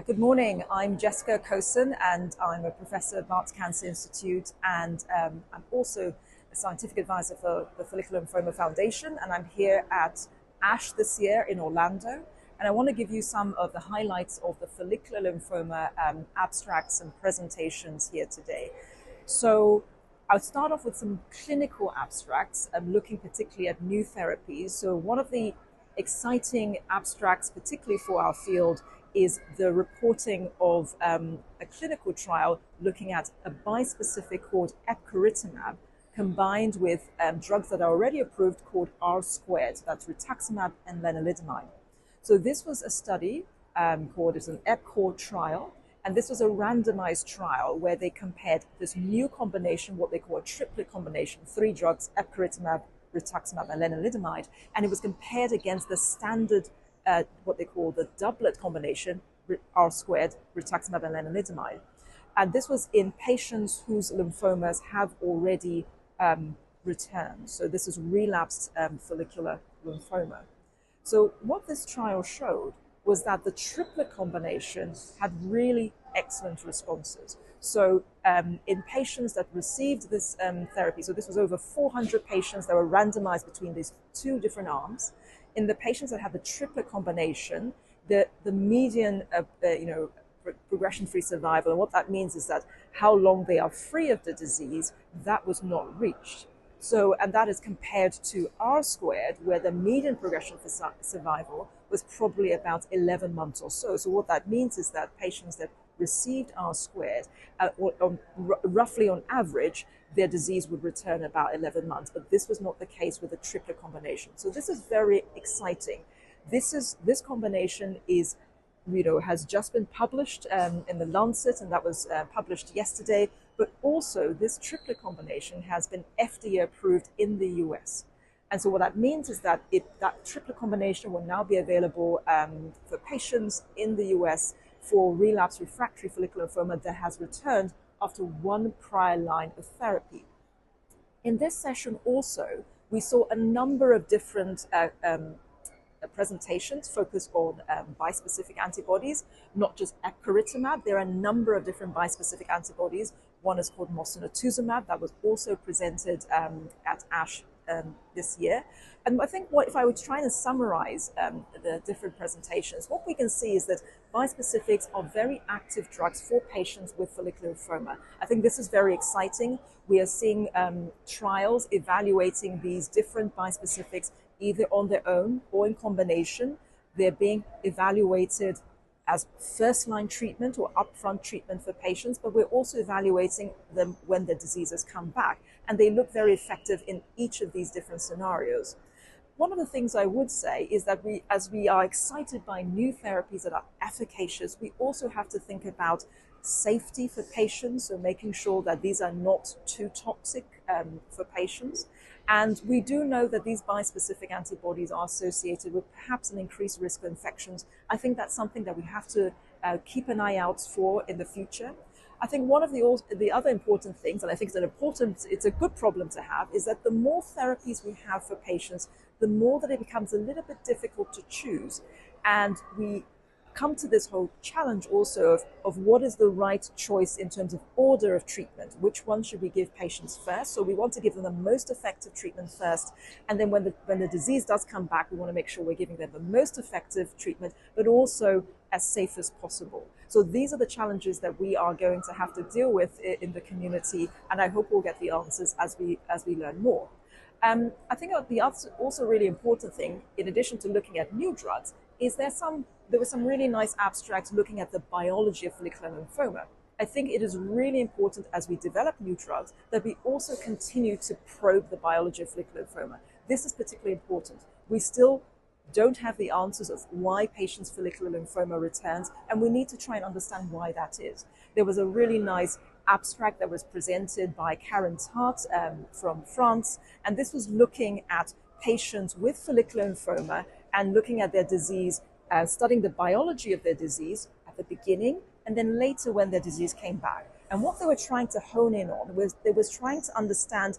Good morning. I'm Jessica Okosun, and I'm a professor at Barts Cancer Institute, and I'm also a scientific advisor for the Follicular Lymphoma Foundation, and I'm here at ASH this year in Orlando. And I want to give you some of the highlights of the follicular lymphoma abstracts and presentations here today. So I'll start off with some clinical abstracts, looking particularly at new therapies. So one of the exciting abstracts, particularly for our field, is the reporting of a clinical trial looking at a bispecific called epcoritamab combined with drugs that are already approved called R-squared, that's rituximab and lenalidomide. So this was a study called an EPCOR trial, and this was a randomized trial where they compared this new combination, what they call a triplet combination, 3 drugs, epcoritamab, rituximab, and lenalidomide, and it was compared against the standard what they call the doublet combination, R-squared, rituximab, and lenalidomide. And this was in patients whose lymphomas have already returned. So this is relapsed follicular lymphoma. So what this trial showed was that the triplet combination had really excellent responses. So in patients that received this therapy, so this was over 400 patients that were randomized between these 2 different arms. In the patients that had the triplet combination, the median progression-free survival, and what that means is that how long they are free of the disease, that was not reached. So, and that is compared to R-squared, where the median progression-free survival was probably about 11 months or so. So what that means is that patients that received R-squared, roughly on average, their disease would return about 11 months. But this was not the case with the triplet combination. So this is very exciting. This combination is, has just been published in the Lancet, and that was published yesterday. But also, this triplet combination has been FDA approved in the US. And so what that means is that that triplet combination will now be available for patients in the US for relapse refractory follicular lymphoma that has returned after 1 prior line of therapy. In this session also, we saw a number of different presentations focused on bispecific antibodies, not just epcoritamab. There are a number of different bispecific antibodies. One is called mosunetuzumab that was also presented at ASH this year. And I think if I were trying to summarize the different presentations, what we can see is that bispecifics are very active drugs for patients with follicular lymphoma. I think this is very exciting. We are seeing trials evaluating these different bispecifics either on their own or in combination. They're being evaluated as first-line treatment or upfront treatment for patients, but we're also evaluating them when the diseases come back. And they look very effective in each of these different scenarios. One of the things I would say is that as we are excited by new therapies that are efficacious, we also have to think about safety for patients, so making sure that these are not too toxic for patients. And we do know that these bispecific antibodies are associated with perhaps an increased risk of infections. I think that's something that we have to keep an eye out for in the future. I think one of the other important things, and I think it's a good problem to have, is that the more therapies we have for patients, the more that it becomes a little bit difficult to choose. And we come to this whole challenge also of what is the right choice in terms of order of treatment. Which one should we give patients first? So we want to give them the most effective treatment first. And then when the disease does come back, we want to make sure we're giving them the most effective treatment, but also as safe as possible. So these are the challenges that we are going to have to deal with in the community. And I hope we'll get the answers as we learn more. I think the also really important thing, in addition to looking at new drugs, is there were some really nice abstracts looking at the biology of follicular lymphoma. I think it is really important as we develop new drugs that we also continue to probe the biology of follicular lymphoma. This is particularly important. We still don't have the answers of why patients' follicular lymphoma returns, and we need to try and understand why that is. There was a really nice abstract that was presented by Karen Tart from France, and this was looking at patients with follicular lymphoma and looking at their disease, studying the biology of their disease at the beginning and then later when their disease came back. And what they were trying to hone in on was they was trying to understand,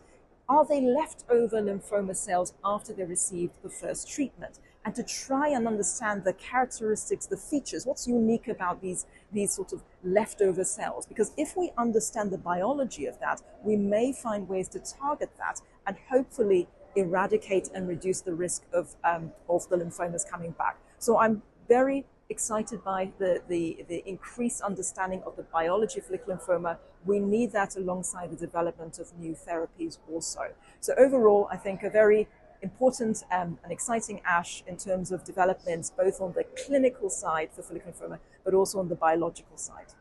are they leftover lymphoma cells after they received the first treatment? and to try and understand the characteristics, the features, what's unique about these sort of leftover cells. Because if we understand the biology of that, we may find ways to target that and hopefully eradicate and reduce the risk of the lymphomas coming back. So I'm very excited by the increased understanding of the biology of follicular lymphoma. We need that alongside the development of new therapies also. So overall, I think a very important and exciting ASH in terms of developments, both on the clinical side for follicular lymphoma, but also on the biological side.